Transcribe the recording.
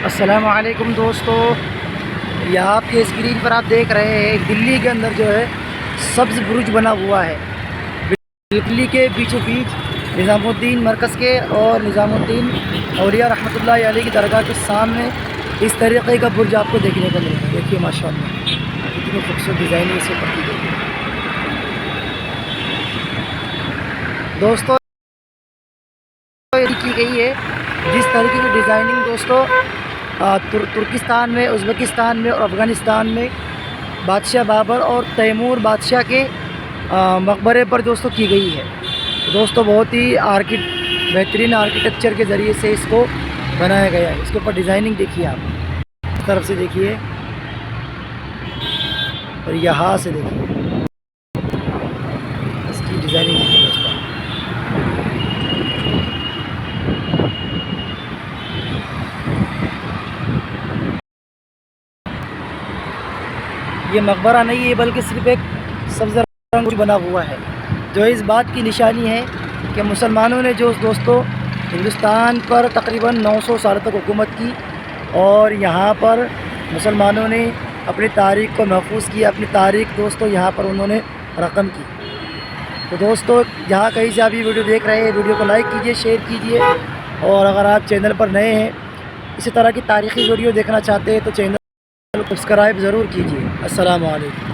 السلام علیکم دوستو، یہاں آپ کے اسکرین پر آپ دیکھ رہے ہیں دلی کے اندر جو ہے سبز برج بنا ہوا ہے۔ دلی کے بیچوں بیچ نظام الدین مرکز کے اور نظام الدین اولیاء رحمۃ اللہ علیہ کی درگاہ کے سامنے اس طریقے کا برج آپ کو دیکھنے کو ملے گا۔ دیکھیے ماشاء اللہ کتنی خوبصورت ڈیزائن اس اوپر کی گئی ہے دوستو۔ کی گئی ہے جس طریقے کی ڈیزائننگ دوستو ترکستان میں، ازبکستان میں اور افغانستان میں بادشاہ بابر اور تیمور بادشاہ کے مقبرے پر دوستو کی گئی ہے۔ دوستو بہت ہی بہترین آرکیٹیکچر کے ذریعے سے اس کو بنایا گیا ہے۔ اس کے اوپر ڈیزائننگ دیکھیے آپ، اس طرف سے دیکھیے اور یہاں سے دیکھیے اس کی ڈیزائننگ دیکھیے دوستو۔ یہ مقبرہ نہیں ہے بلکہ صرف ایک سبز رنگ بنا ہوا ہے، جو اس بات کی نشانی ہے کہ مسلمانوں نے جو دوستو ہندوستان پر تقریباً 900 سال تک حکومت کی اور یہاں پر مسلمانوں نے اپنی تاریخ کو محفوظ کیا، اپنی تاریخ دوستو یہاں پر انہوں نے رقم کی۔ تو دوستو جہاں کہیں سے آپ یہ ویڈیو دیکھ رہے ہیں، ویڈیو کو لائک کیجئے، شیئر کیجئے، اور اگر آپ چینل پر نئے ہیں، اسی طرح کی تاریخی ویڈیو دیکھنا چاہتے ہیں تو چینل سبسکرائب ضرور کیجئے۔ السلام علیکم۔